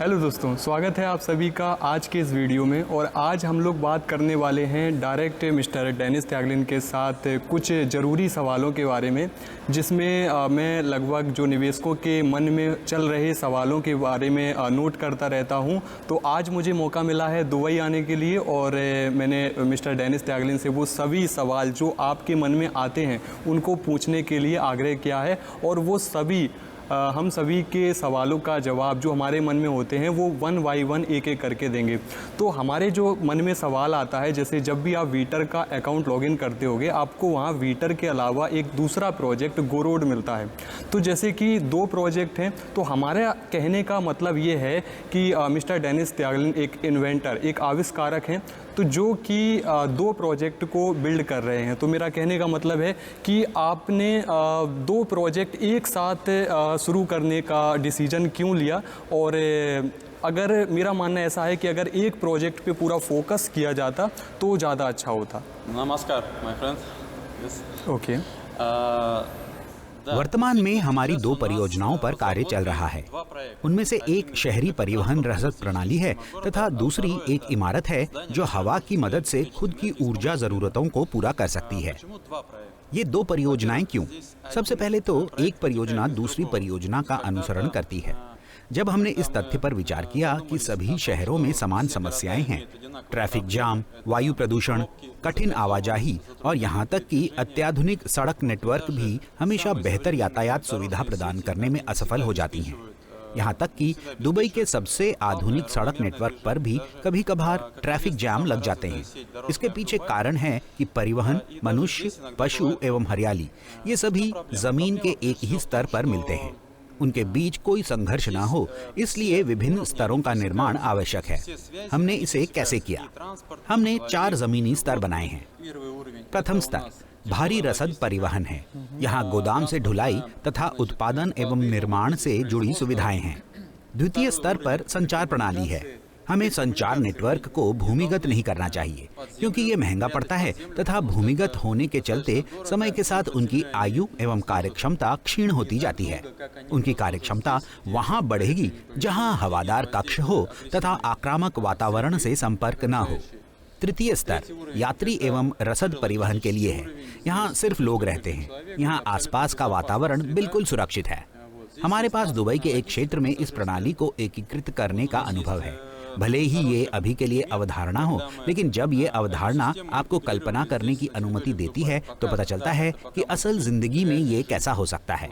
Hello दोस्तों, स्वागत है आप सभी का आज के इस वीडियो में। और आज हम लोग बात करने वाले हैं डायरेक्ट मिस्टर डेनिस त्यागलिन के साथ कुछ ज़रूरी सवालों के बारे में, जिसमें मैं लगभग जो निवेशकों के मन में चल रहे सवालों के बारे में नोट करता रहता हूं। तो आज मुझे मौका मिला है दुबई आने के लिए और मैंने मिस्टर डेनिस त्यागलिन से वो सभी सवाल जो आपके मन में आते हैं उनको पूछने के लिए आग्रह किया है। और वो सभी हम सभी के सवालों का जवाब जो हमारे मन में होते हैं वो 1 बाय 1 एक एक करके देंगे। तो हमारे जो मन में सवाल आता है, जैसे जब भी आप वीटर का अकाउंट लॉगिन करते होगे आपको वहाँ वीटर के अलावा एक दूसरा प्रोजेक्ट गोरोड मिलता है। तो जैसे कि 2 प्रोजेक्ट हैं, तो हमारे कहने का मतलब ये है कि मिस्टर डेनिस त्यागलिन एक इन्वेंटर, एक आविष्कारक हैं, तो जो कि 2 प्रोजेक्ट को बिल्ड कर रहे हैं। तो मेरा कहने का मतलब है कि आपने 2 प्रोजेक्ट एक साथ शुरू करने का डिसीजन क्यों लिया। और अगर मेरा मानना ऐसा है कि अगर एक प्रोजेक्ट पे पूरा फोकस किया जाता तो ज़्यादा अच्छा होता। नमस्कार माय फ्रेंड। ओके। वर्तमान में हमारी 2 परियोजनाओं पर कार्य चल रहा है। उनमें से एक शहरी परिवहन रसद प्रणाली है तथा दूसरी एक इमारत है जो हवा की मदद से खुद की ऊर्जा जरूरतों को पूरा कर सकती है। ये 2 परियोजनाएं क्यों? सबसे पहले तो एक परियोजना दूसरी परियोजना का अनुसरण करती है। जब हमने इस तथ्य पर विचार किया कि सभी शहरों में समान समस्याएं हैं, ट्रैफिक जाम, वायु प्रदूषण, कठिन आवाजाही और यहाँ तक कि अत्याधुनिक सड़क नेटवर्क भी हमेशा बेहतर यातायात सुविधा प्रदान करने में असफल हो जाती हैं। यहाँ तक कि दुबई के सबसे आधुनिक सड़क नेटवर्क पर भी कभी कभार ट्रैफिक जाम लग जाते हैं। इसके पीछे कारण है कि परिवहन, मनुष्य, पशु एवं हरियाली ये सभी जमीन के एक ही स्तर पर मिलते हैं। उनके बीच कोई संघर्ष ना हो, इसलिए विभिन्न स्तरों का निर्माण आवश्यक है। हमने इसे कैसे किया? हमने 4 जमीनी स्तर बनाए हैं। प्रथम स्तर भारी रसद परिवहन है। यहाँ गोदाम से ढुलाई तथा उत्पादन एवं निर्माण से जुड़ी सुविधाएं हैं। द्वितीय स्तर पर संचार प्रणाली है। हमें संचार नेटवर्क को भूमिगत नहीं करना चाहिए क्योंकि ये महंगा पड़ता है तथा भूमिगत होने के चलते समय के साथ उनकी आयु एवं कार्यक्षमता क्षीण होती जाती है। उनकी कार्यक्षमता वहां बढ़ेगी जहां हवादार कक्ष हो तथा आक्रामक वातावरण से संपर्क न हो। तृतीय स्तर यात्री एवं रसद परिवहन के लिए है। यहाँ सिर्फ लोग रहते हैं। यहाँ आसपास का वातावरण बिल्कुल सुरक्षित है। हमारे पास दुबई के एक क्षेत्र में इस प्रणाली को एकीकृत करने का अनुभव है। भले ही ये अभी के लिए अवधारणा हो, लेकिन जब ये अवधारणा आपको कल्पना करने की अनुमति देती है तो पता चलता है कि असल जिंदगी में ये कैसा हो सकता है।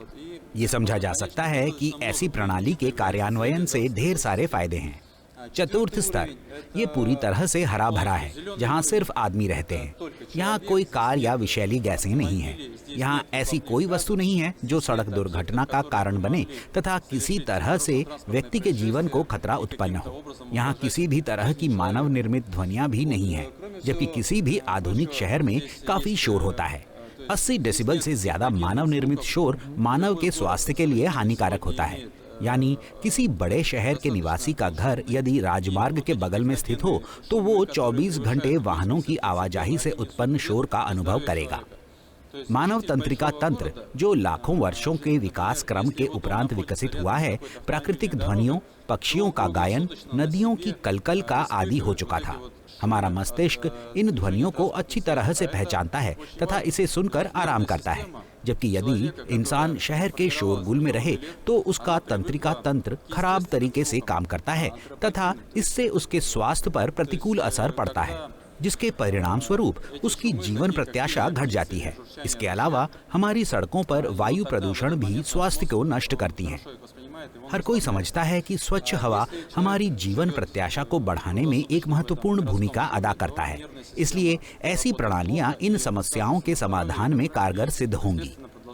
ये समझा जा सकता है कि ऐसी प्रणाली के कार्यान्वयन से ढेर सारे फायदे हैं। चतुर्थ स्तर ये पूरी तरह से हरा भरा है, जहाँ सिर्फ आदमी रहते हैं। यहाँ कोई कार या विषैली गैसें नहीं है। यहाँ ऐसी कोई वस्तु नहीं है जो सड़क दुर्घटना का कारण बने तथा किसी तरह से व्यक्ति के जीवन को खतरा उत्पन्न हो। यहाँ किसी भी तरह की मानव निर्मित ध्वनियाँ भी नहीं है, जबकि किसी भी आधुनिक शहर में काफी शोर होता है। 80 डेसिबल से ज्यादा मानव निर्मित शोर मानव के स्वास्थ्य के लिए हानिकारक होता है। यानी किसी बड़े शहर के निवासी का घर यदि राजमार्ग के बगल में स्थित हो तो वो 24 घंटे वाहनों की आवाजाही से उत्पन्न शोर का अनुभव करेगा। मानव तंत्रिका तंत्र जो लाखों वर्षों के विकास क्रम के उपरांत विकसित हुआ है, प्राकृतिक ध्वनियों, पक्षियों का गायन, नदियों की कलकल का आदी हो चुका था। हमारा मस्तिष्क इन ध्वनियों को अच्छी तरह से पहचानता है तथा इसे सुनकर आराम करता है। जबकि यदि इंसान शहर के शोरगुल में रहे तो उसका तंत्रिका तंत्र खराब तरीके से काम करता है तथा इससे उसके स्वास्थ्य पर प्रतिकूल असर पड़ता है, जिसके परिणाम स्वरूप उसकी जीवन प्रत्याशा घट जाती है। इसके अलावा हमारी सड़कों पर वायु प्रदूषण भी स्वास्थ्य को नष्ट करती है। हर कोई समझता है कि स्वच्छ हवा हमारी जीवन प्रत्याशा को बढ़ाने में एक महत्वपूर्ण भूमिका अदा करता है। इसलिए ऐसी प्रणालियां इन समस्याओं के समाधान में कारगर सिद्ध होंगी।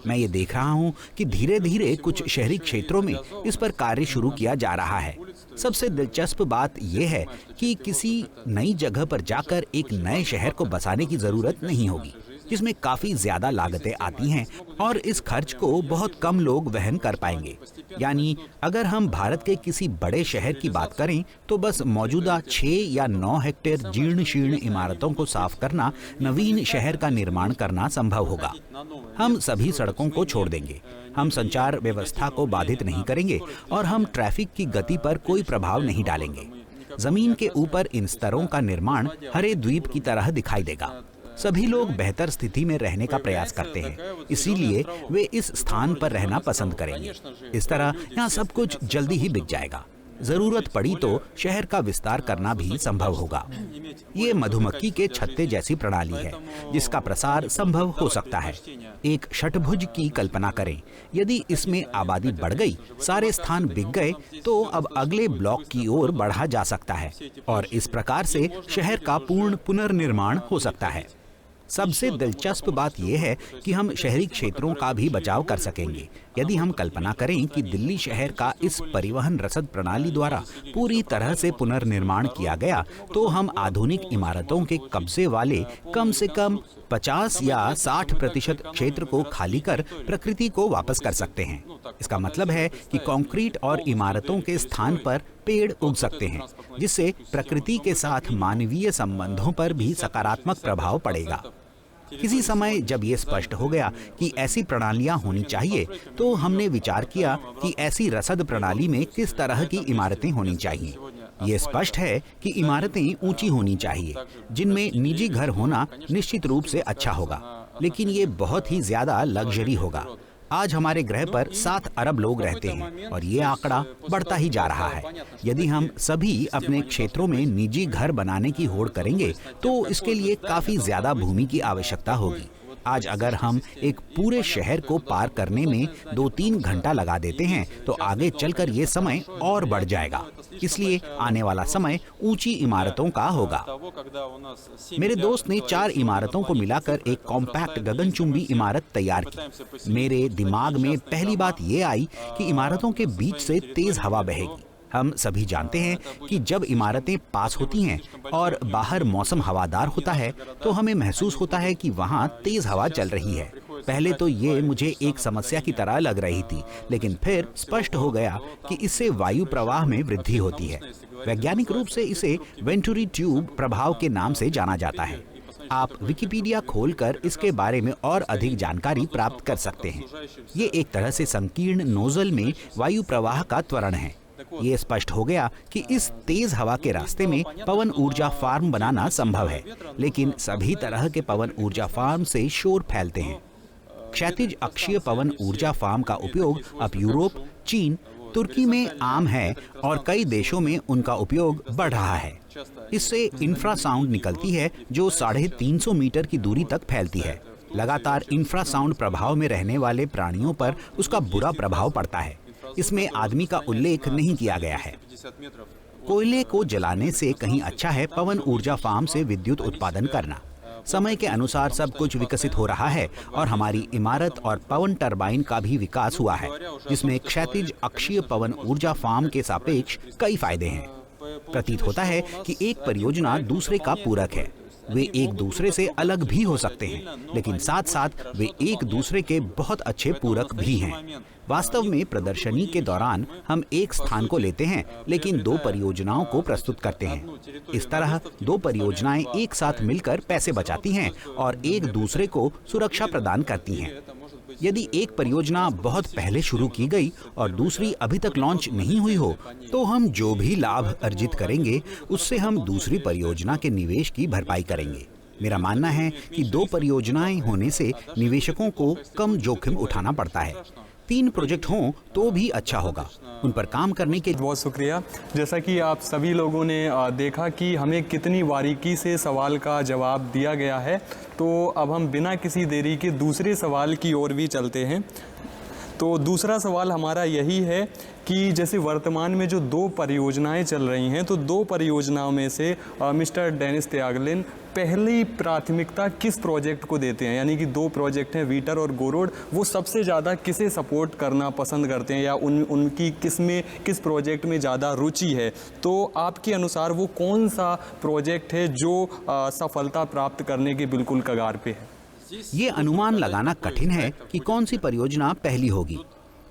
मैं ये देख रहा हूँ कि धीरे धीरे कुछ शहरी क्षेत्रों में इस पर कार्य शुरू किया जा रहा है। सबसे दिलचस्प बात यह है कि किसी नई जगह पर जाकर एक नए शहर को बसाने की जरूरत नहीं होगी। जिसमें काफी ज्यादा लागतें आती हैं और इस खर्च को बहुत कम लोग वहन कर पाएंगे। यानी अगर हम भारत के किसी बड़े शहर की बात करें तो बस मौजूदा 6 या 9 हेक्टेयर जीर्ण शीर्ण इमारतों को साफ करना नवीन शहर का निर्माण करना संभव होगा। हम सभी सड़कों को छोड़ देंगे, हम संचार व्यवस्था को बाधित नहीं करेंगे और हम ट्रैफिक की गति पर कोई प्रभाव नहीं डालेंगे। जमीन के ऊपर इन स्तरों का निर्माण हरे द्वीप की तरह दिखाई देगा। सभी लोग बेहतर स्थिति में रहने का प्रयास करते हैं, इसीलिए वे इस स्थान पर रहना पसंद करेंगे। इस तरह यहाँ सब कुछ जल्दी ही बिक जाएगा। जरूरत पड़ी तो शहर का विस्तार करना भी संभव होगा। ये मधुमक्खी के छत्ते जैसी प्रणाली है जिसका प्रसार संभव हो सकता है। एक षटभुज की कल्पना करें। यदि इसमें आबादी बढ़ गई, सारे स्थान बिक गए, तो अब अगले ब्लॉक की ओर बढ़ा जा सकता है और इस प्रकार से शहर का पूर्ण पुनर्निर्माण हो सकता है। सबसे दिलचस्प बात यह है कि हम शहरी क्षेत्रों का भी बचाव कर सकेंगे। यदि हम कल्पना करें कि दिल्ली शहर का इस परिवहन रसद प्रणाली द्वारा पूरी तरह से पुनर्निर्माण किया गया, तो हम आधुनिक इमारतों के कब्जे वाले कम से कम 50 या 60% क्षेत्र को खाली कर प्रकृति को वापस कर सकते हैं। इसका मतलब है कि कंक्रीट और इमारतों के स्थान पर पेड़ उग सकते हैं, जिससे प्रकृति के साथ मानवीय संबंधों पर भी सकारात्मक प्रभाव पड़ेगा। किसी समय जब ये स्पष्ट हो गया कि ऐसी प्रणालियां होनी चाहिए, तो हमने विचार किया कि ऐसी रसद प्रणाली में किस तरह की इमारतें होनी चाहिए। ये स्पष्ट है कि इमारतें ऊंची होनी चाहिए, जिनमें निजी घर होना निश्चित रूप से अच्छा होगा, लेकिन ये बहुत ही ज्यादा लग्जरी होगा। आज हमारे ग्रह पर 7 अरब लोग रहते हैं और ये आंकड़ा बढ़ता ही जा रहा है। यदि हम सभी अपने क्षेत्रों में निजी घर बनाने की होड़ करेंगे, तो इसके लिए काफी ज्यादा भूमि की आवश्यकता होगी। आज अगर हम एक पूरे शहर को पार करने में 2-3 घंटा लगा देते हैं, तो आगे चलकर ये समय और बढ़ जाएगा। इसलिए आने वाला समय ऊंची इमारतों का होगा। मेरे दोस्त ने 4 इमारतों को मिलाकर एक कॉम्पैक्ट गगनचुंबी इमारत तैयार की। मेरे दिमाग में पहली बात ये आई कि इमारतों के बीच से तेज हवा बहेगी। हम सभी जानते हैं कि जब इमारतें पास होती हैं और बाहर मौसम हवादार होता है, तो हमें महसूस होता है कि वहाँ तेज हवा चल रही है। पहले तो ये मुझे एक समस्या की तरह लग रही थी, लेकिन फिर स्पष्ट हो गया कि इससे वायु प्रवाह में वृद्धि होती है। वैज्ञानिक रूप से इसे वेंटुरी ट्यूब प्रभाव के नाम से जाना जाता है। आप विकिपीडिया खोलकर इसके बारे में और अधिक जानकारी प्राप्त कर सकते हैं। ये एक तरह से संकीर्ण नोजल में वायु प्रवाह का त्वरण है। ये स्पष्ट हो गया कि इस तेज हवा के रास्ते में पवन ऊर्जा फार्म बनाना संभव है, लेकिन सभी तरह के पवन ऊर्जा फार्म से शोर फैलते हैं। क्षैतिज अक्षीय पवन ऊर्जा फार्म का उपयोग अब यूरोप, चीन, तुर्की में आम है और कई देशों में उनका उपयोग बढ़ रहा है। इससे इंफ्रासाउंड निकलती है जो 350 मीटर की दूरी तक फैलती है। लगातार इंफ्रासाउंड प्रभाव में रहने वाले प्राणियों पर उसका बुरा प्रभाव पड़ता है। इसमें आदमी का उल्लेख नहीं किया गया है। कोयले को जलाने से कहीं अच्छा है पवन ऊर्जा फार्म से विद्युत उत्पादन करना। समय के अनुसार सब कुछ विकसित हो रहा है और हमारी इमारत और पवन टरबाइन का भी विकास हुआ है, जिसमें क्षैतिज अक्षीय पवन ऊर्जा फार्म के सापेक्ष कई फायदे हैं। प्रतीत होता है कि एक परियोजना दूसरे का पूरक है। वे एक दूसरे से अलग भी हो सकते हैं, लेकिन साथ साथ वे एक दूसरे के बहुत अच्छे पूरक भी हैं। वास्तव में प्रदर्शनी के दौरान हम एक स्थान को लेते हैं, लेकिन 2 परियोजनाओं को प्रस्तुत करते हैं। इस तरह 2 परियोजनाएं एक साथ मिलकर पैसे बचाती हैं और एक दूसरे को सुरक्षा प्रदान करती हैं। यदि एक परियोजना बहुत पहले शुरू की गई और दूसरी अभी तक लॉन्च नहीं हुई हो, तो हम जो भी लाभ अर्जित करेंगे उससे हम दूसरी परियोजना के निवेश की भरपाई करेंगे। मेरा मानना है कि 2 परियोजनाएं होने से निवेशकों को कम जोखिम उठाना पड़ता है। 3 प्रोजेक्ट हों तो भी अच्छा होगा। उन पर काम करने के बहुत शुक्रिया। जैसा कि आप सभी लोगों ने देखा कि हमें कितनी बारीकी से सवाल का जवाब दिया गया है, तो अब हम बिना किसी देरी के दूसरे सवाल की ओर भी चलते हैं। तो दूसरा सवाल हमारा यही है कि जैसे वर्तमान में जो 2 परियोजनाएं चल रही हैं, तो 2 परियोजनाओं में से मिस्टर डेनिस त्यागलिन पहली प्राथमिकता किस प्रोजेक्ट को देते हैं? यानी कि 2 प्रोजेक्ट हैं, वीटर और गोरोड, वो सबसे ज़्यादा किसे सपोर्ट करना पसंद करते हैं या उनकी किस प्रोजेक्ट में ज़्यादा रुचि है? तो आपके अनुसार वो कौन सा प्रोजेक्ट है जो सफलता प्राप्त करने के बिल्कुल कगार पे है? ये अनुमान लगाना कठिन है कि कौन सी परियोजना पहली होगी।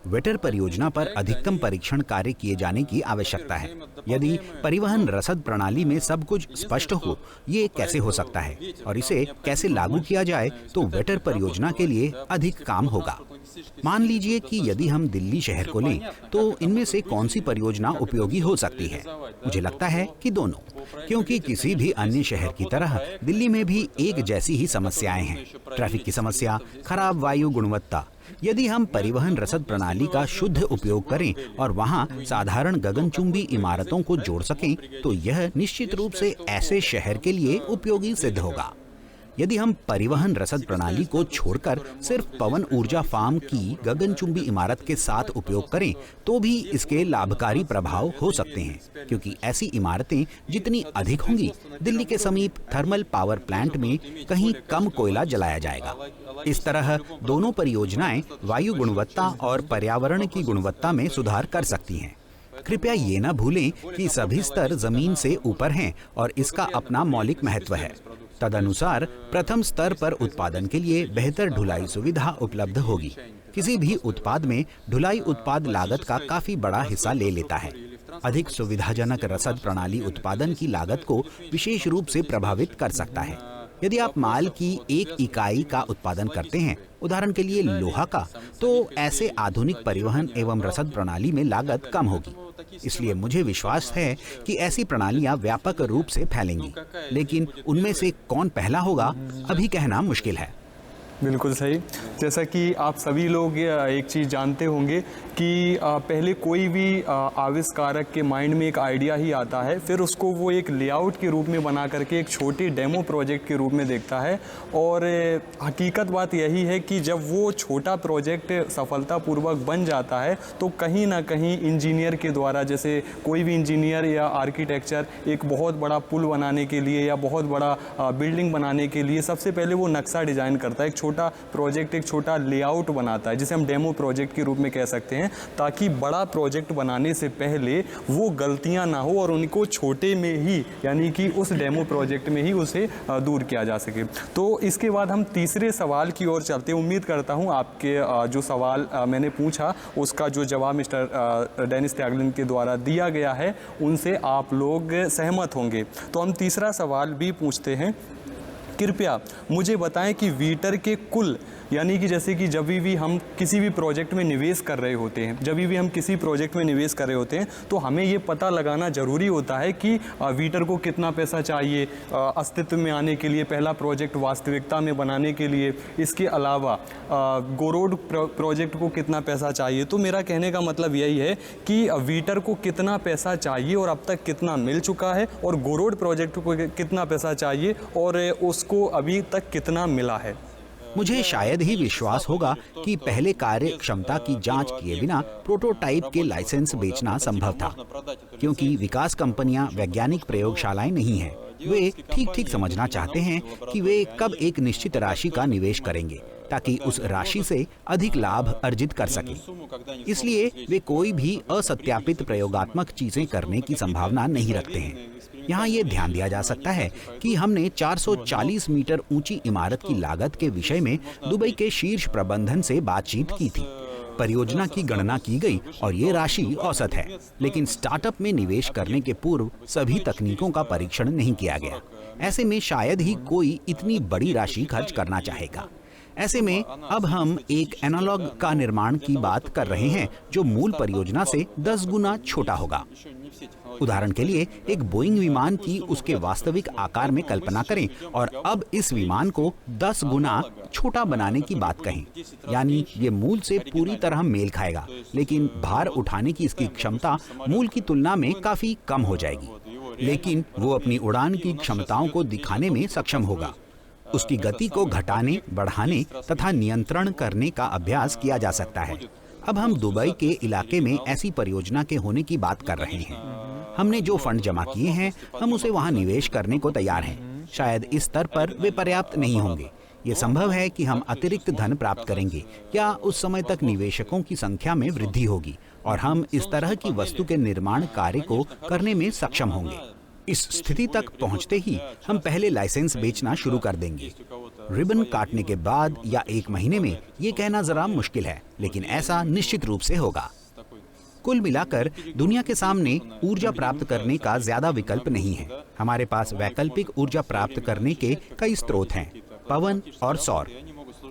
वेटर परियोजना पर अधिकतम परीक्षण कार्य किए जाने की आवश्यकता है। यदि परिवहन रसद प्रणाली में सब कुछ स्पष्ट हो ये कैसे हो सकता है और इसे कैसे लागू किया जाए, तो वेटर परियोजना के लिए अधिक काम होगा। मान लीजिए कि यदि हम दिल्ली शहर को लें तो इनमें से कौन सी परियोजना उपयोगी हो सकती है। मुझे लगता है कि दोनों, क्योंकि किसी भी अन्य शहर की तरह दिल्ली में भी एक जैसी ही समस्याएं हैं। ट्रैफिक की समस्या, खराब वायु गुणवत्ता। यदि हम परिवहन रसद प्रणाली का शुद्ध उपयोग करें और वहां साधारण गगनचुंबी इमारतों को जोड़ सकें, तो यह निश्चित रूप से ऐसे शहर के लिए उपयोगी सिद्ध होगा। यदि हम परिवहन रसद प्रणाली को छोड़कर सिर्फ पवन ऊर्जा फार्म की गगनचुंबी इमारत के साथ उपयोग करें, तो भी इसके लाभकारी प्रभाव हो सकते हैं, क्योंकि ऐसी इमारतें जितनी अधिक होंगी, दिल्ली के समीप थर्मल पावर प्लांट में कहीं कम कोयला जलाया जाएगा। इस तरह दोनों परियोजनाएं वायु गुणवत्ता और पर्यावरण की गुणवत्ता में सुधार कर सकती हैं। कृपया ये न भूलें कि सभी स्तर जमीन से ऊपर हैं और इसका अपना मौलिक महत्व है। तदनुसार प्रथम स्तर पर उत्पादन के लिए बेहतर ढुलाई सुविधा उपलब्ध होगी। किसी भी उत्पाद में ढुलाई उत्पाद लागत का काफी बड़ा हिस्सा ले लेता है। अधिक सुविधाजनक रसद प्रणाली उत्पादन की लागत को विशेष रूप से प्रभावित कर सकता है। यदि आप माल की एक इकाई का उत्पादन करते हैं, उदाहरण के लिए लोहा का, तो ऐसे आधुनिक परिवहन एवं रसद प्रणाली में लागत कम होगी। इसलिए मुझे विश्वास है कि ऐसी प्रणालियां व्यापक रूप से फैलेंगी, लेकिन उनमें से कौन पहला होगा अभी कहना मुश्किल है। बिल्कुल सही। जैसा कि आप सभी लोग एक चीज़ जानते होंगे कि पहले कोई भी आविष्कारक के माइंड में एक आइडिया ही आता है, फिर उसको वो एक लेआउट के रूप में बना करके एक छोटे डेमो प्रोजेक्ट के रूप में देखता है। और हकीकत बात यही है कि जब वो छोटा प्रोजेक्ट सफलतापूर्वक बन जाता है, तो कहीं ना कहीं इंजीनियर के द्वारा, जैसे कोई भी इंजीनियर या आर्किटेक्चर एक बहुत बड़ा पुल बनाने के लिए या बहुत बड़ा बिल्डिंग बनाने के लिए सबसे पहले वो नक्शा डिज़ाइन करता है, एक छोटा प्रोजेक्ट, एक छोटा लेआउट बनाता है, जिसे हम डेमो प्रोजेक्ट के रूप में कह सकते हैं, ताकि बड़ा प्रोजेक्ट बनाने से पहले वो गलतियां ना हो और उनको छोटे में ही, यानी कि उस डेमो प्रोजेक्ट में ही उसे दूर किया जा सके। तो इसके बाद हम तीसरे सवाल की ओर चलते हैं। उम्मीद करता हूं आपके जो सवाल मैंने पूछा उसका जो जवाब मिस्टर डेनिस त्यागलिन के द्वारा दिया गया है उनसे आप लोग सहमत होंगे। तो हम तीसरा सवाल भी पूछते हैं। कृपया मुझे बताएं कि वीटर के कुल, यानी कि जैसे कि जब भी हम किसी भी प्रोजेक्ट में निवेश कर रहे होते हैं, तो हमें ये पता लगाना ज़रूरी होता है कि वीटर को कितना पैसा चाहिए अस्तित्व में आने के लिए, पहला प्रोजेक्ट वास्तविकता में बनाने के लिए। इसके अलावा गोरोड प्रोजेक्ट को कितना पैसा चाहिए। तो मेरा कहने का मतलब यही है कि वीटर को कितना पैसा चाहिए और अब तक कितना मिल चुका है, और गोरोड प्रोजेक्ट को कितना पैसा चाहिए और उसको अभी तक कितना मिला है। मुझे शायद ही विश्वास होगा कि पहले कार्य क्षमता की जांच किए बिना प्रोटोटाइप के लाइसेंस बेचना संभव था, क्योंकि विकास कंपनियां वैज्ञानिक प्रयोगशालाएं नहीं हैं। वे ठीक समझना चाहते हैं कि वे कब एक निश्चित राशि का निवेश करेंगे ताकि उस राशि से अधिक लाभ अर्जित कर सकें। इसलिए वे कोई भी असत्यापित प्रयोगात्मक चीजें करने की संभावना नहीं रखते हैं। यहाँ ये ध्यान दिया जा सकता है कि हमने 440 मीटर ऊंची इमारत की लागत के विषय में दुबई के शीर्ष प्रबंधन से बातचीत की थी। परियोजना की गणना की गई और ये राशि औसत है, लेकिन स्टार्टअप में निवेश करने के पूर्व सभी तकनीकों का परीक्षण नहीं किया गया। ऐसे में शायद ही कोई इतनी बड़ी राशि खर्च करना चाहेगा। ऐसे में अब हम एक एनालॉग का निर्माण की बात कर रहे हैं जो मूल परियोजना से 10 गुना छोटा होगा। उदाहरण के लिए एक बोइंग विमान की उसके वास्तविक आकार में कल्पना करें और अब इस विमान को 10 गुना छोटा बनाने की बात कहें, यानी ये मूल से पूरी तरह मेल खाएगा, लेकिन भार उठाने की इसकी क्षमता मूल की तुलना में काफी कम हो जाएगी। लेकिन वो अपनी उड़ान की क्षमताओं को दिखाने में सक्षम होगा। उसकी गति को घटाने, बढ़ाने तथा नियंत्रण करने का अभ्यास किया जा सकता है। अब हम दुबई के इलाके में ऐसी परियोजना के होने की बात कर रहे हैं। हमने जो फंड जमा किए हैं, हम उसे वहां निवेश करने को तैयार हैं। शायद इस स्तर पर वे पर्याप्त नहीं होंगे। ये संभव है कि हम अतिरिक्त धन प्राप्त करेंगे या उस समय तक निवेशकों की संख्या में वृद्धि होगी और हम इस तरह की वस्तु के निर्माण कार्य को करने में सक्षम होंगे। इस स्थिति तक पहुंचते ही हम पहले लाइसेंस बेचना शुरू कर देंगे। रिबन काटने के बाद या 1 महीने में ये कहना जरा मुश्किल है, लेकिन ऐसा निश्चित रूप से होगा। कुल मिलाकर दुनिया के सामने ऊर्जा प्राप्त करने का ज्यादा विकल्प नहीं है। हमारे पास वैकल्पिक ऊर्जा प्राप्त करने के कई स्रोत हैं, पवन और सौर।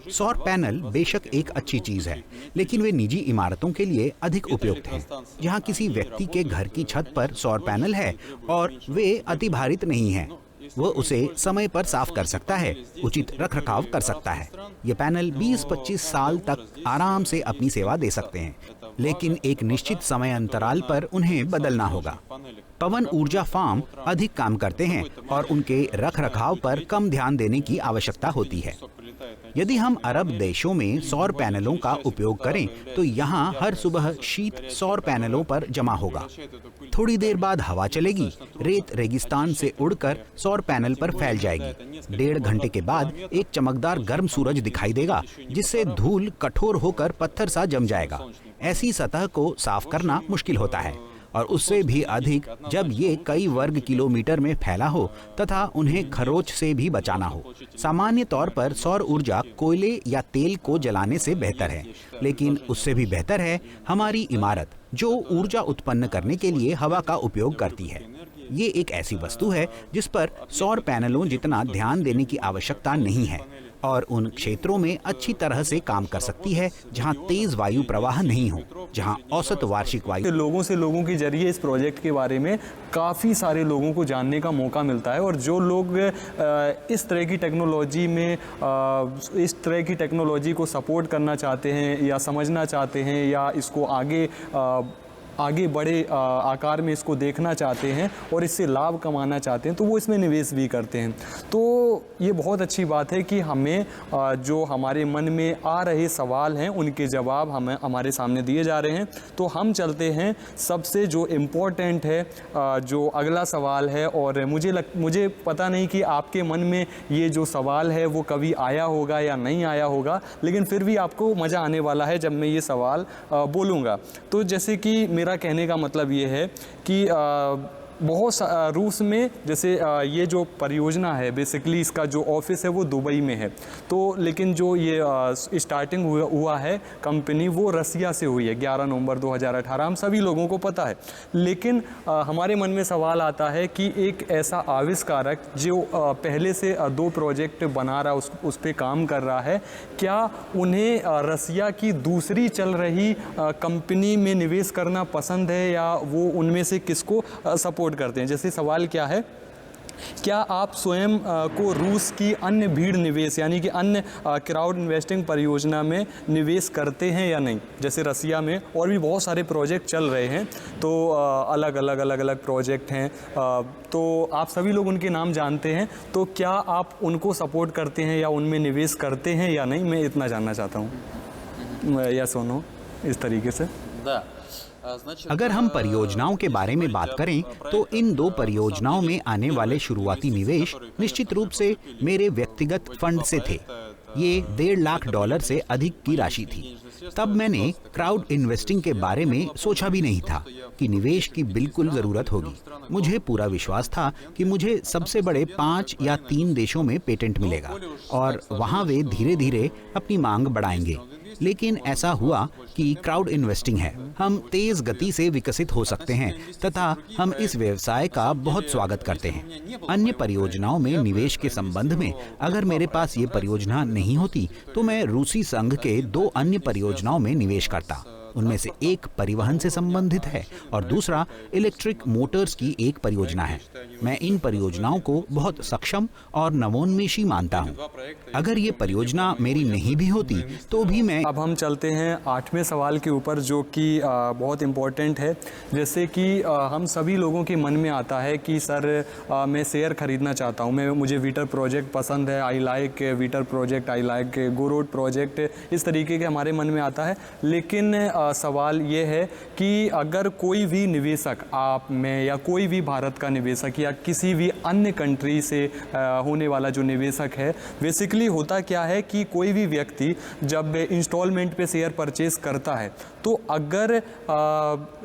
सौर पैनल बेशक एक अच्छी चीज है, लेकिन वे निजी इमारतों के लिए अधिक उपयुक्त हैं, जहां किसी व्यक्ति के घर की छत पर सौर पैनल है और वे अतिभारित नहीं हैं। वो उसे समय पर साफ कर सकता है, उचित रखरखाव कर सकता है। ये पैनल 20-25 साल तक आराम से अपनी सेवा दे सकते हैं, लेकिन एक निश्चित समय अंतराल पर उन्हें बदलना होगा। पवन ऊर्जा फार्म अधिक काम करते हैं और उनके रखरखाव पर कम ध्यान देने की आवश्यकता होती है। यदि हम अरब देशों में सौर पैनलों का उपयोग करें तो यहाँ हर सुबह शीत सौर पैनलों पर जमा होगा। थोड़ी देर बाद हवा चलेगी, रेत रेगिस्तान से उड़कर सौर पैनल पर फैल जाएगी। 1.5 घंटे के बाद एक चमकदार गर्म सूरज दिखाई देगा, जिससे धूल कठोर होकर पत्थर सा जम जाएगा। ऐसी सतह को साफ करना मुश्किल होता है, और उससे भी अधिक जब ये कई वर्ग किलोमीटर में फैला हो तथा उन्हें खरोच से भी बचाना हो। सामान्य तौर पर सौर ऊर्जा कोयले या तेल को जलाने से बेहतर है, लेकिन उससे भी बेहतर है हमारी इमारत, जो ऊर्जा उत्पन्न करने के लिए हवा का उपयोग करती है। ये एक ऐसी वस्तु है जिस पर सौर पैनलों जितना ध्यान देने की आवश्यकता नहीं है और उन क्षेत्रों में अच्छी तरह से काम कर सकती है जहां तेज वायु प्रवाह नहीं हो, जहां औसत वार्षिक वायु। लोगों के जरिए इस प्रोजेक्ट के बारे में काफ़ी सारे लोगों को जानने का मौका मिलता है, और जो लोग इस तरह की टेक्नोलॉजी को सपोर्ट करना चाहते हैं या समझना चाहते हैं या इसको आगे बड़े आकार में इसको देखना चाहते हैं और इससे लाभ कमाना चाहते हैं, तो वो इसमें निवेश भी करते हैं। तो ये बहुत अच्छी बात है कि हमें जो हमारे मन में आ रहे सवाल हैं उनके जवाब हमारे सामने दिए जा रहे हैं। तो हम चलते हैं सबसे जो इम्पोर्टेंट है, जो अगला सवाल है, और मुझे पता नहीं कि आपके मन में ये जो सवाल है वो कभी आया होगा या नहीं आया होगा, लेकिन फिर भी आपको मज़ा आने वाला है जब मैं ये सवाल बोलूँगा। तो जैसे कि मेरा कहने का मतलब ये है कि बहुत रूस में जैसे ये जो परियोजना है, बेसिकली इसका जो ऑफिस है वो दुबई में है, तो लेकिन जो ये स्टार्टिंग हुआ है कंपनी, वो रसिया से हुई है 11 नवंबर 2018। हम सभी लोगों को पता है, लेकिन हमारे मन में सवाल आता है कि एक ऐसा आविष्कारक जो पहले से 2 प्रोजेक्ट बना रहा, उस पर काम कर रहा है, क्या उन्हें रसिया की दूसरी चल रही कंपनी में निवेश करना पसंद है, या वो उनमें से किसको सपोर्ट करते हैं? जैसे सवाल क्या है, क्या आप स्वयं को रूस की अन्य भीड़ निवेश यानी कि अन्य क्राउड इन्वेस्टिंग परियोजना में निवेश करते हैं या नहीं? जैसे रसिया में और भी बहुत सारे प्रोजेक्ट चल रहे हैं, तो अलग अलग प्रोजेक्ट हैं, तो आप सभी लोग उनके नाम जानते हैं, तो क्या आप उनको सपोर्ट करते हैं या उनमें निवेश करते हैं या नहीं? मैं इतना जानना चाहता हूँ, या सुनो इस तरीके से। अगर हम परियोजनाओं के बारे में बात करें तो इन 2 परियोजनाओं में आने वाले शुरुआती निवेश निश्चित रूप से मेरे व्यक्तिगत फंड से थे। ये $1.5 लाख से अधिक की राशि थी। तब मैंने क्राउड इन्वेस्टिंग के बारे में सोचा भी नहीं था कि निवेश की बिल्कुल ज़रूरत होगी। मुझे पूरा विश्वास था कि मुझे सबसे बड़े 5 या 3 देशों में पेटेंट मिलेगा और वहाँ वे धीरे धीरे अपनी मांग बढ़ाएंगे। लेकिन ऐसा हुआ कि क्राउड इन्वेस्टिंग है, हम तेज गति से विकसित हो सकते हैं तथा हम इस व्यवसाय का बहुत स्वागत करते हैं। अन्य परियोजनाओं में निवेश के संबंध में अगर मेरे पास ये परियोजना नहीं होती तो मैं रूसी संघ के 2 अन्य परियोजनाओं में निवेश करता। उनमें से एक परिवहन से संबंधित है और दूसरा इलेक्ट्रिक मोटर्स की एक परियोजना है। मैं इन परियोजनाओं को बहुत सक्षम और नवोन्मेषी मानता हूं। अगर ये परियोजना मेरी नहीं भी होती तो भी मैं। अब हम चलते हैं 8वें सवाल के ऊपर, जो कि बहुत इम्पोर्टेंट है। जैसे कि हम सभी लोगों के मन में आता है कि सर मैं शेयर खरीदना चाहता हूँ, मुझे वीटर प्रोजेक्ट पसंद है, आई लाइक वीटर project, I like go road project, इस तरीके के हमारे मन में आता है। लेकिन सवाल ये है कि अगर कोई भी निवेशक, आप, मैं या कोई भी भारत का निवेशक या किसी भी अन्य कंट्री से होने वाला जो निवेशक है, बेसिकली होता क्या है कि कोई भी व्यक्ति जब इंस्टॉलमेंट पे शेयर परचेज करता है तो अगर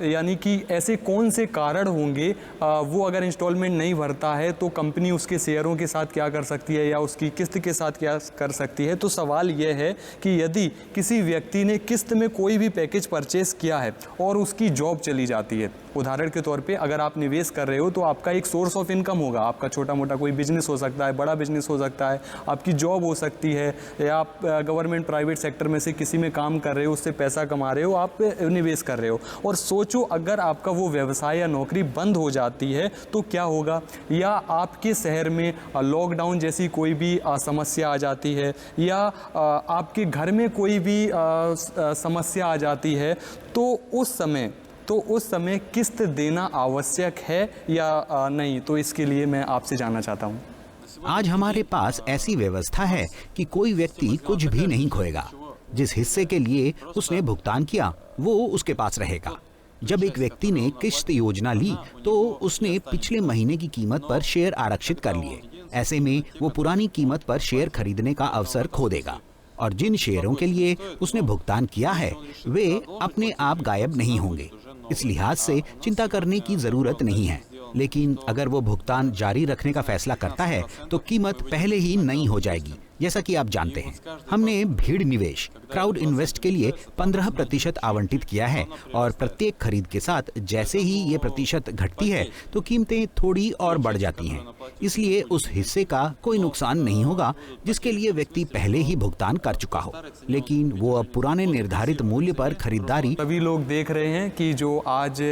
यानी कि ऐसे कौन से कारण होंगे, वो अगर इंस्टॉलमेंट नहीं भरता है तो कंपनी उसके शेयरों के साथ क्या कर सकती है या उसकी किस्त के साथ क्या कर सकती है। तो सवाल यह है कि यदि किसी व्यक्ति ने किस्त में कोई भी पैकेज परचेस किया है और उसकी जॉब चली जाती है, उदाहरण के तौर पे अगर आप निवेश कर रहे हो तो आपका एक सोर्स ऑफ इनकम होगा, आपका छोटा मोटा कोई बिजनेस हो सकता है, बड़ा बिजनेस हो सकता है, आपकी जॉब हो सकती है, या आप गवर्नमेंट प्राइवेट सेक्टर में से किसी में काम कर रहे हो, उससे पैसा कमा रहे हो, आप निवेश कर रहे हो। और सोचो अगर आपका वो व्यवसाय या नौकरी बंद हो जाती है तो क्या होगा, या आपके शहर में लॉकडाउन जैसी कोई भी समस्या आ जाती है, या आपके घर में कोई भी समस्या आ जाती है, तो उस समय किस्त देना आवश्यक है या नहीं। तो इसके लिए मैं आपसे जानना चाहता हूँ। आज हमारे पास ऐसी व्यवस्था है कि कोई व्यक्ति कुछ भी नहीं खोएगा। जिस हिस्से के लिए उसने भुगतान किया वो उसके पास रहेगा। जब एक व्यक्ति ने किश्त योजना ली तो उसने पिछले महीने की कीमत पर शेयर आरक्षित कर लिए। ऐसे में वो पुरानी कीमत पर शेयर खरीदने का अवसर खो देगा, और जिन शेयरों के लिए उसने भुगतान किया है वे अपने आप गायब नहीं होंगे। इस लिहाज से चिंता करने की जरूरत नहीं है। लेकिन अगर वो भुगतान जारी रखने का फैसला करता है तो कीमत पहले ही नई हो जाएगी। जैसा कि आप जानते हैं, हमने भीड़ निवेश क्राउड इन्वेस्ट के लिए 15% आवंटित किया है, और प्रत्येक खरीद के साथ जैसे ही ये प्रतिशत घटती है तो कीमतें थोड़ी और बढ़ जाती हैं। इसलिए उस हिस्से का कोई नुकसान नहीं होगा जिसके लिए व्यक्ति पहले ही भुगतान कर चुका हो, लेकिन वो अब पुराने निर्धारित मूल्य पर खरीदारी। सभी लोग देख रहे हैं कि जो आज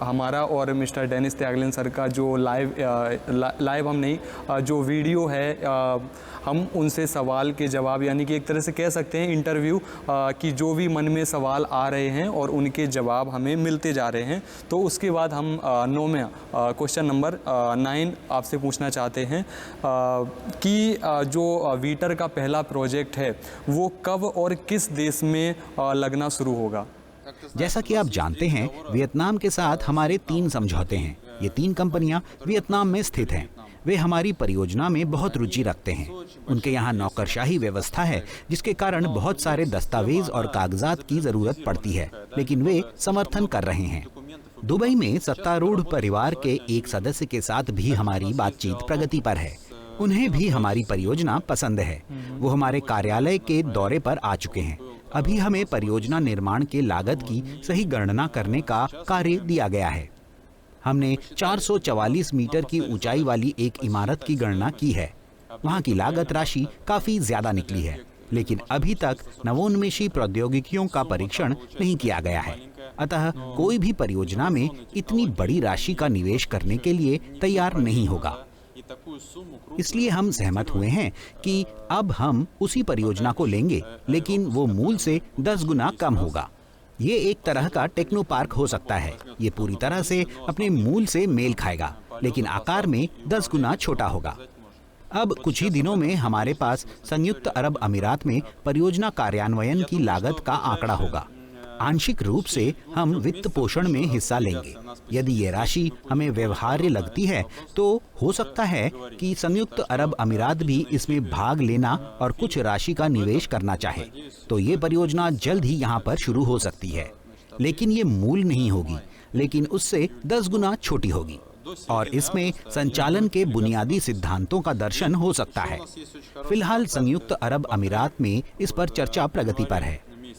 हमारा और मिस्टर डेनिस त्यागलिन सर का जो लाइव हम नहीं, जो वीडियो है, हम उनसे सवाल के जवाब, यानी कि एक तरह से कह सकते हैं इंटरव्यू, कि जो भी मन में सवाल आ रहे हैं और उनके जवाब हमें मिलते जा रहे हैं। तो उसके बाद हम क्वेश्चन नंबर 9 आपसे पूछना चाहते हैं कि जो वीटर का पहला प्रोजेक्ट है वो कब और किस देश में लगना शुरू होगा। जैसा कि आप जानते हैं, वियतनाम के साथ हमारे 3 समझौते हैं। ये 3 कंपनियां वियतनाम में स्थित हैं। वे हमारी परियोजना में बहुत रुचि रखते हैं। उनके यहाँ नौकरशाही व्यवस्था है जिसके कारण बहुत सारे दस्तावेज और कागजात की जरूरत पड़ती है, लेकिन वे समर्थन कर रहे हैं। दुबई में सत्तारूढ़ परिवार के एक सदस्य के साथ भी हमारी बातचीत प्रगति पर है। उन्हें भी हमारी परियोजना पसंद है। वो हमारे कार्यालय के दौरे पर आ चुके हैं। अभी हमें परियोजना निर्माण के लागत की सही गणना करने का कार्य दिया गया है। हमने 444 मीटर की ऊंचाई वाली एक इमारत की गणना की है। वहां की लागत राशि काफी ज्यादा निकली है, लेकिन अभी तक नवोन्मेषी प्रौद्योगिकियों का परीक्षण नहीं किया गया है। अतः कोई भी परियोजना में इतनी बड़ी राशि का निवेश करने के लिए तैयार नहीं होगा। इसलिए हम सहमत हुए हैं कि अब हम उसी परियोजना को लेंगे, लेकिन वो मूल से 10 गुना कम होगा। ये एक तरह का टेक्नो पार्क हो सकता है। ये पूरी तरह से अपने मूल से मेल खाएगा, लेकिन आकार में 10 गुना छोटा होगा। अब कुछ ही दिनों में हमारे पास संयुक्त अरब अमीरात में परियोजना कार्यान्वयन की लागत का आंकड़ा होगा। आंशिक रूप से हम वित्त पोषण में हिस्सा लेंगे। यदि ये राशि हमें व्यवहार्य लगती है तो हो सकता है कि संयुक्त अरब अमीरात भी इसमें भाग लेना और कुछ राशि का निवेश करना चाहे, तो ये परियोजना जल्द ही यहाँ पर शुरू हो सकती है। लेकिन ये मूल नहीं होगी, लेकिन उससे 10 गुना छोटी होगी, और इसमें संचालन के बुनियादी सिद्धांतों का दर्शन हो सकता है। फिलहाल संयुक्त अरब अमीरात में इस पर चर्चा प्रगति पर है।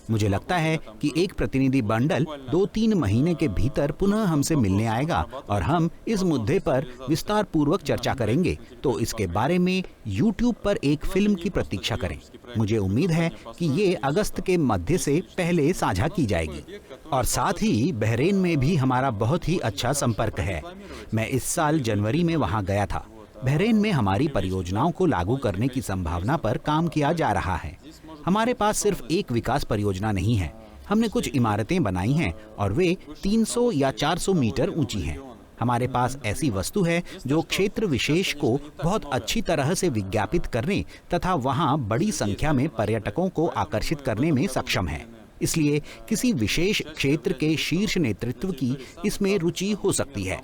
मुझे लगता है कि एक प्रतिनिधि मंडल 2-3 महीने के भीतर पुनः हमसे मिलने आएगा और हम इस मुद्दे पर विस्तार पूर्वक चर्चा करेंगे। तो इसके बारे में YouTube पर एक फिल्म की प्रतीक्षा करें। मुझे उम्मीद है कि ये अगस्त के मध्य से पहले साझा की जाएगी। और साथ ही बहरीन में भी हमारा बहुत ही अच्छा संपर्क है। मैं इस साल जनवरी में वहाँ गया था। बहरीन में हमारी परियोजनाओं को लागू करने की संभावना पर काम किया जा रहा है। हमारे पास सिर्फ एक विकास परियोजना नहीं है। हमने कुछ इमारतें बनाई हैं और वे 300 या 400 मीटर ऊंची हैं। हमारे पास ऐसी वस्तु है जो क्षेत्र विशेष को बहुत अच्छी तरह से विज्ञापित करने तथा वहां बड़ी संख्या में पर्यटकों को आकर्षित करने में सक्षम है। इसलिए किसी विशेष क्षेत्र के शीर्ष नेतृत्व की इसमें रुचि हो सकती है।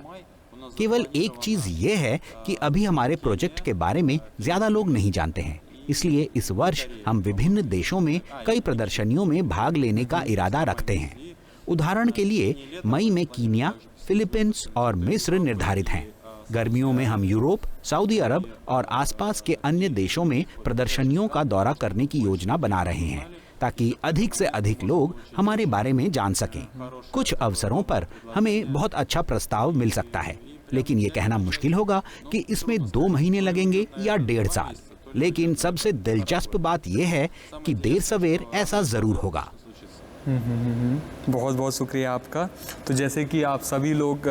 केवल एक चीज ये है कि अभी हमारे प्रोजेक्ट के बारे में ज्यादा लोग नहीं जानते हैं, इसलिए इस वर्ष हम विभिन्न देशों में कई प्रदर्शनियों में भाग लेने का इरादा रखते हैं। उदाहरण के लिए मई में कीनिया, फिलीपींस और मिस्र निर्धारित हैं। गर्मियों में हम यूरोप, सऊदी अरब और आसपास के अन्य देशों में प्रदर्शनियों का दौरा करने की योजना बना रहे हैं, ताकि अधिक से अधिक लोग हमारे बारे में जान सकें। कुछ अवसरों पर हमें बहुत अच्छा प्रस्ताव मिल सकता है, लेकिन ये कहना मुश्किल होगा कि इसमें 2 महीने लगेंगे या 1.5 साल। लेकिन सबसे दिलचस्प बात यह है कि देर सवेर ऐसा जरूर होगा। बहुत बहुत शुक्रिया आपका। तो जैसे कि आप सभी लोग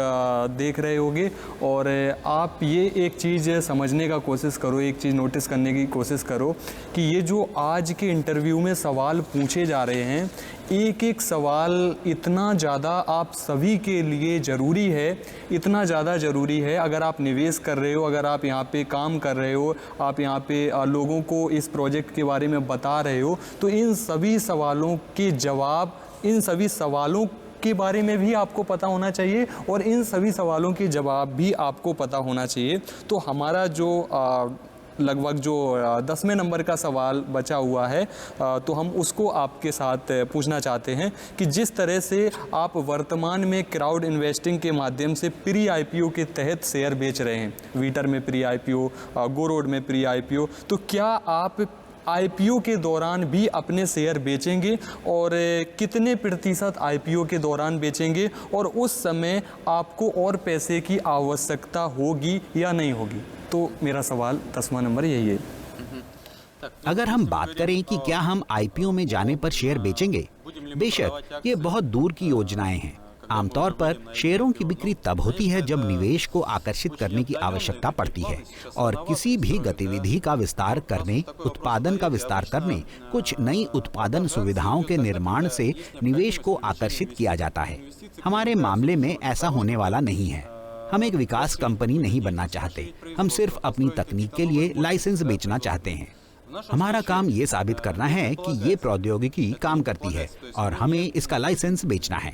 देख रहे होंगे, और आप ये एक चीज़ समझने का कोशिश करो, एक चीज़ नोटिस करने की कोशिश करो कि ये जो आज के इंटरव्यू में सवाल पूछे जा रहे हैं, एक एक सवाल इतना ज़्यादा आप सभी के लिए ज़रूरी है, इतना ज़्यादा ज़रूरी है। अगर आप निवेश कर रहे हो, अगर आप यहाँ पे काम कर रहे हो, आप यहाँ पे लोगों को इस प्रोजेक्ट के बारे में बता रहे हो, तो इन सभी सवालों के जवाब, इन सभी सवालों के बारे में भी आपको पता होना चाहिए, और इन सभी सवालों के जवाब भी आपको पता होना चाहिए। तो हमारा जो लगभग जो 10वें नंबर का सवाल बचा हुआ है, तो हम उसको आपके साथ पूछना चाहते हैं कि जिस तरह से आप वर्तमान में क्राउड इन्वेस्टिंग के माध्यम से प्री आईपीओ के तहत शेयर बेच रहे हैं, वीटर में प्री आईपीओ, गो रोड में प्री आईपीओ, तो क्या आप आईपीओ के दौरान भी अपने शेयर बेचेंगे, और कितने प्रतिशत आईपीओ के दौरान बेचेंगे, और उस समय आपको और पैसे की आवश्यकता होगी या नहीं होगी? तो मेरा सवाल 10वां नंबर यही है। अगर हम बात करें कि क्या हम आईपीओ में जाने पर शेयर बेचेंगे, बेशक ये बहुत दूर की योजनाएं हैं। आमतौर पर शेयरों की बिक्री तब होती है जब निवेश को आकर्षित करने की आवश्यकता पड़ती है, और किसी भी गतिविधि का विस्तार करने, उत्पादन का विस्तार करने, कुछ नई उत्पादन सुविधाओं के निर्माण से निवेश को आकर्षित किया जाता है। हमारे मामले में ऐसा होने वाला नहीं है। हम एक विकास कंपनी नहीं बनना चाहते, हम सिर्फ अपनी तकनीक के लिए लाइसेंस बेचना चाहते हैं। हमारा काम ये साबित करना है कि ये प्रौद्योगिकी काम करती है और हमें इसका लाइसेंस बेचना है।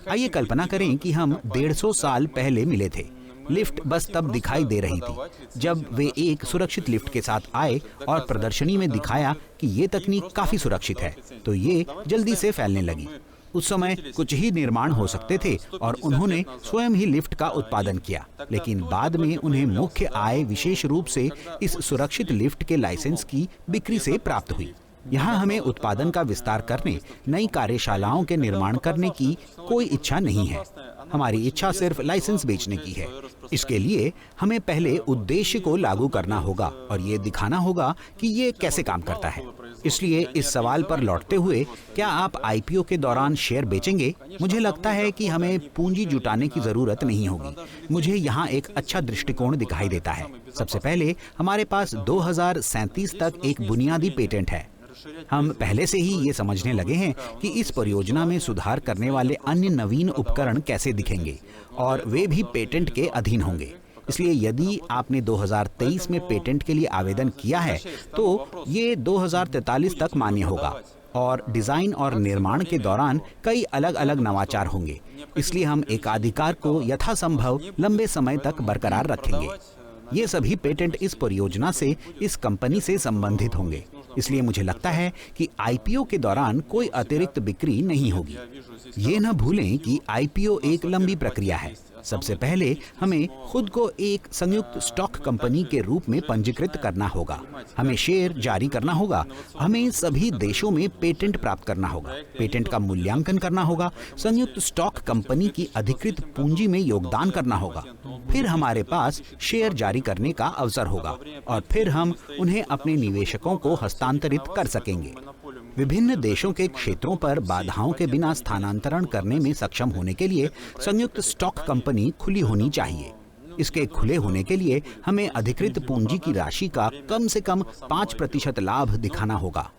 आइए कल्पना करें कि हम 150 साल पहले मिले थे। लिफ्ट बस तब दिखाई दे रही थी जब वे एक सुरक्षित लिफ्ट के साथ आए और प्रदर्शनी में दिखाया कि ये तकनीक काफी सुरक्षित है, तो ये जल्दी से फैलने लगी। उस समय कुछ ही निर्माण हो सकते थे और उन्होंने स्वयं ही लिफ्ट का उत्पादन किया, लेकिन बाद में उन्हें मुख्य आय विशेष रूप से इस सुरक्षित लिफ्ट के लाइसेंस की बिक्री से प्राप्त हुई। यहाँ हमें उत्पादन का विस्तार करने, नई कार्यशालाओं के निर्माण करने की कोई इच्छा नहीं है। हमारी इच्छा सिर्फ लाइसेंस बेचने की है। इसके लिए हमें पहले उद्देश्य को लागू करना होगा और ये दिखाना होगा कि ये कैसे काम करता है। इसलिए इस सवाल पर लौटते हुए, क्या आप आईपीओ के दौरान शेयर बेचेंगे? मुझे लगता है कि हमें पूंजी जुटाने की जरूरत नहीं होगी। मुझे यहाँ एक अच्छा दृष्टिकोण दिखाई देता है। सबसे पहले हमारे पास 2037 तक एक बुनियादी पेटेंट है। हम पहले से ही ये समझने लगे हैं कि इस परियोजना में सुधार करने वाले अन्य नवीन उपकरण कैसे दिखेंगे और वे भी पेटेंट के अधीन होंगे। इसलिए यदि आपने 2023 में पेटेंट के लिए आवेदन किया है तो ये 2043 तक मान्य होगा, और डिजाइन और निर्माण के दौरान कई अलग अलग नवाचार होंगे। इसलिए हम एकाधिकार को यथासंभव लंबे समय तक बरकरार रखेंगे। ये सभी पेटेंट इस परियोजना से, इस कंपनी से संबंधित होंगे। इसलिए मुझे लगता है कि आईपीओ के दौरान कोई अतिरिक्त बिक्री नहीं होगी। ये न भूलें कि आईपीओ एक लंबी प्रक्रिया है। सबसे पहले हमें खुद को एक संयुक्त स्टॉक कंपनी के रूप में पंजीकृत करना होगा। हमें शेयर जारी करना होगा। हमें सभी देशों में पेटेंट प्राप्त करना होगा। पेटेंट का मूल्यांकन करना होगा। संयुक्त स्टॉक कंपनी की अधिकृत पूंजी में योगदान करना होगा। फिर हमारे पास शेयर जारी करने का अवसर होगा और फिर हम उन्हें अपने निवेशकों को हस्तांतरित कर सकेंगे। विभिन्न देशों के क्षेत्रों पर बाधाओं के बिना स्थानांतरण करने में सक्षम होने के लिए संयुक्त स्टॉक कंपनी खुली होनी चाहिए। इसके खुले होने के लिए हमें अधिकृत पूंजी की राशि का कम से कम 5% लाभ दिखाना होगा,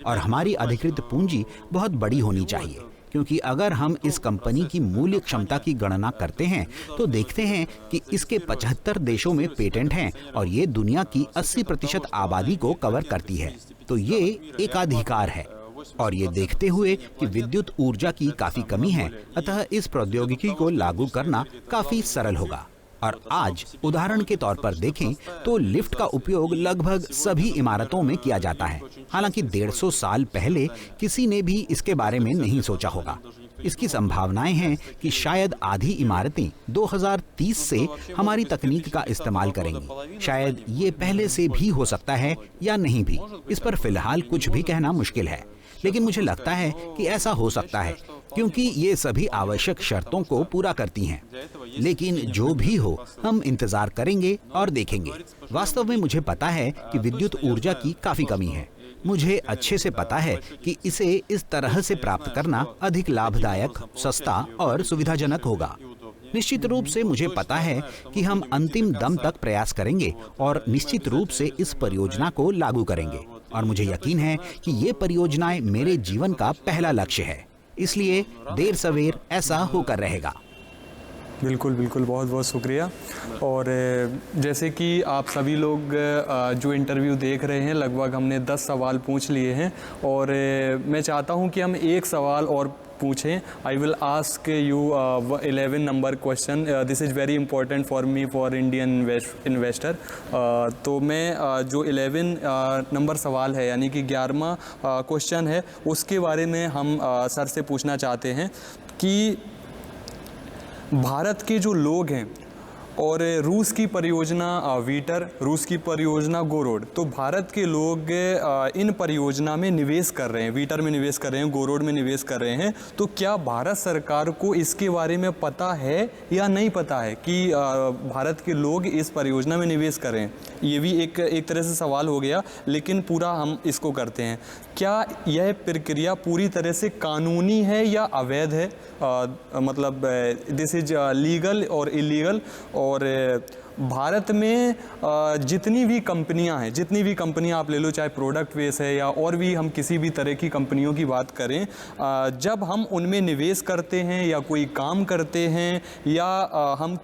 और हमारी अधिकृत पूंजी बहुत बड़ी होनी चाहिए, क्योंकि अगर हम इस कंपनी की मूल्य क्षमता की गणना करते हैं तो देखते हैं कि इसके 75 देशों में पेटेंट हैं और ये दुनिया की 80% आबादी को कवर करती है। तो ये एकाधिकार है। और ये देखते हुए कि विद्युत ऊर्जा की काफी कमी है, अतः इस प्रौद्योगिकी को लागू करना काफी सरल होगा। और आज उदाहरण के तौर पर देखें तो लिफ्ट का उपयोग लगभग सभी इमारतों में किया जाता है। हालांकि 150 साल पहले किसी ने भी इसके बारे में नहीं सोचा होगा। इसकी संभावनाएं हैं कि शायद आधी इमारतें 2030 से हमारी तकनीक का इस्तेमाल करेंगी। शायद ये पहले से भी हो सकता है या नहीं भी, इस पर फिलहाल कुछ भी कहना मुश्किल है, लेकिन मुझे लगता है कि ऐसा हो सकता है क्योंकि ये सभी आवश्यक शर्तों को पूरा करती हैं। लेकिन जो भी हो, हम इंतजार करेंगे और देखेंगे। वास्तव में मुझे पता है कि विद्युत ऊर्जा की काफी कमी है। मुझे अच्छे से पता है कि इसे इस तरह से प्राप्त करना अधिक लाभदायक, सस्ता और सुविधाजनक होगा। निश्चित रूप से मुझे पता है कि हम अंतिम दम तक प्रयास करेंगे और निश्चित रूप से इस परियोजना को लागू करेंगे। और मुझे यकीन है कि ये परियोजनाएं मेरे जीवन का पहला लक्ष्य है, इसलिए देर सवेर ऐसा होकर रहेगा। बिल्कुल बिल्कुल, बहुत बहुत शुक्रिया। और जैसे कि आप सभी लोग जो इंटरव्यू देख रहे हैं, लगभग हमने 10 सवाल पूछ लिए हैं और मैं चाहता हूं कि हम एक सवाल और पूछें। I will ask you 11 number question. This is very important for me for Indian investor. तो मैं जो 11 नंबर सवाल है, यानी कि 11वां क्वेश्चन है, उसके बारे में हम सर से पूछना चाहते हैं कि भारत के जो लोग हैं और रूस की परियोजना वीटर, रूस की परियोजना गोरोड, तो भारत के लोग इन परियोजना में निवेश कर रहे हैं, वीटर में निवेश कर रहे हैं, गोरोड में निवेश कर रहे हैं। तो क्या भारत सरकार को इसके बारे में पता है या नहीं पता है कि भारत के लोग इस परियोजना में निवेश कर रहे हैं? ये भी एक तरह से सवाल हो गया, लेकिन पूरा हम इसको करते हैं। क्या यह प्रक्रिया पूरी तरह से कानूनी है या अवैध है? मतलब दिस इज लीगल और इलीगल। और भारत में जितनी भी कंपनियां हैं, जितनी भी कंपनियां आप ले लो, चाहे प्रोडक्ट बेस है या और भी हम किसी भी तरह की कंपनियों की बात करें, जब हम उनमें निवेश करते हैं या कोई काम करते हैं या हम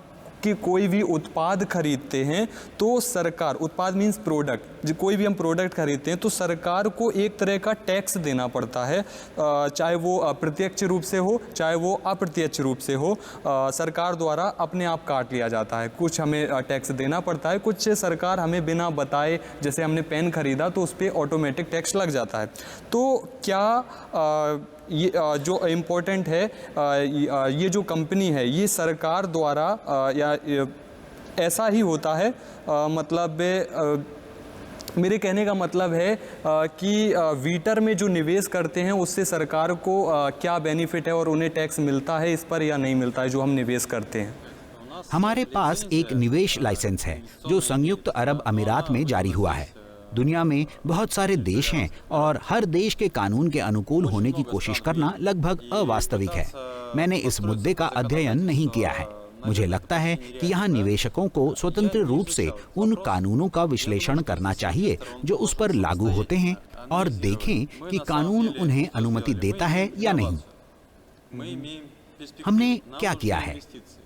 कि कोई भी उत्पाद खरीदते हैं, तो सरकार, उत्पाद मीन्स प्रोडक्ट, कोई भी हम प्रोडक्ट खरीदते हैं तो सरकार को एक तरह का टैक्स देना पड़ता है, चाहे वो प्रत्यक्ष रूप से हो चाहे वो अप्रत्यक्ष रूप से हो। सरकार द्वारा अपने आप काट लिया जाता है। कुछ हमें टैक्स देना पड़ता है, कुछ सरकार हमें बिना बताए, जैसे हमने पेन खरीदा तो उस पर ऑटोमेटिक टैक्स लग जाता है। तो क्या ये जो इम्पोर्टेंट है, ये जो कंपनी है ये सरकार द्वारा या ऐसा ही होता है? मतलब मेरे कहने का मतलब है कि वीटर में जो निवेश करते हैं उससे सरकार को क्या बेनिफिट है और उन्हें टैक्स मिलता है इस पर या नहीं मिलता है जो हम निवेश करते हैं? हमारे पास एक निवेश लाइसेंस है जो संयुक्त अरब अमीरात में जारी हुआ है। दुनिया में बहुत सारे देश हैं और हर देश के कानून के अनुकूल होने की कोशिश करना लगभग अवास्तविक है। मैंने इस मुद्दे का अध्ययन नहीं किया है। मुझे लगता है कि यहाँ निवेशकों को स्वतंत्र रूप से उन कानूनों का विश्लेषण करना चाहिए जो उस पर लागू होते हैं और देखें कि कानून उन्हें अनुमति देता है या नहीं। हमने क्या किया है?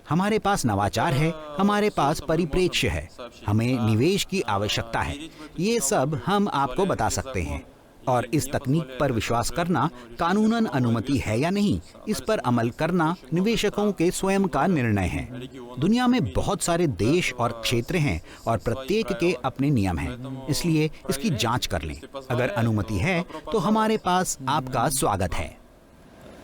हमारे पास नवाचार है, हमारे पास परिप्रेक्ष्य है, हमें निवेश की आवश्यकता है। ये सब हम आपको बता सकते हैं। और इस तकनीक पर विश्वास करना कानूनन अनुमति है या नहीं, इस पर अमल करना निवेशकों के स्वयं का निर्णय है। दुनिया में बहुत सारे देश और क्षेत्र हैं और प्रत्येक के अपने नियम हैं, इसलिए इसकी जांच कर लें। अगर अनुमति है तो हमारे पास आपका स्वागत है।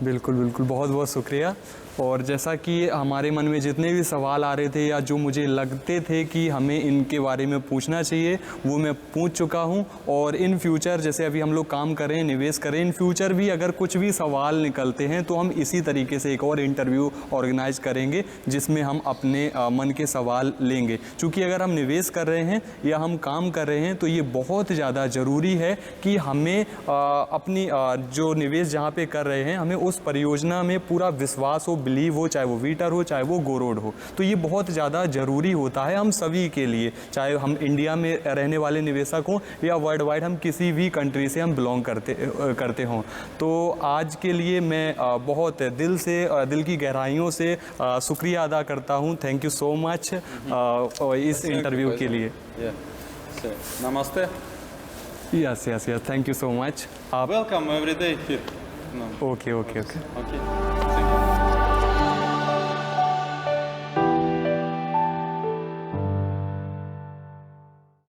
बिल्कुल बिल्कुल, बहुत बहुत शुक्रिया। और जैसा कि हमारे मन में जितने भी सवाल आ रहे थे या जो मुझे लगते थे कि हमें इनके बारे में पूछना चाहिए, वो मैं पूछ चुका हूँ। और इन फ्यूचर, जैसे अभी हम लोग काम करें, निवेश करें, इन फ्यूचर भी अगर कुछ भी सवाल निकलते हैं तो हम इसी तरीके से एक और इंटरव्यू ऑर्गेनाइज करेंगे जिसमें हम अपने मन के सवाल लेंगे। क्योंकि अगर हम निवेश कर रहे हैं या हम काम कर रहे हैं तो ये बहुत ज़्यादा ज़रूरी है कि हमें अपनी जो निवेश जहाँ पे कर रहे हैं, हमें उस परियोजना में पूरा विश्वास हो, बिलीव हो, चाहे वो वीटर हो चाहे वो गोरोड हो। तो ये बहुत ज़्यादा ज़रूरी होता है हम सभी के लिए, चाहे हम इंडिया में रहने वाले निवेशक हों या वर्ल्ड वाइड हम किसी भी कंट्री से हम बिलोंग करते हों। तो आज के लिए मैं बहुत दिल की गहराइयों से शुक्रिया अदा करता हूँ। थैंक यू सो मच इस इंटरव्यू के लिए। नमस्ते। Yes yes yes, thank you so much. आप Welcome every day here. No. Okay okay okay. Okay. Thank you.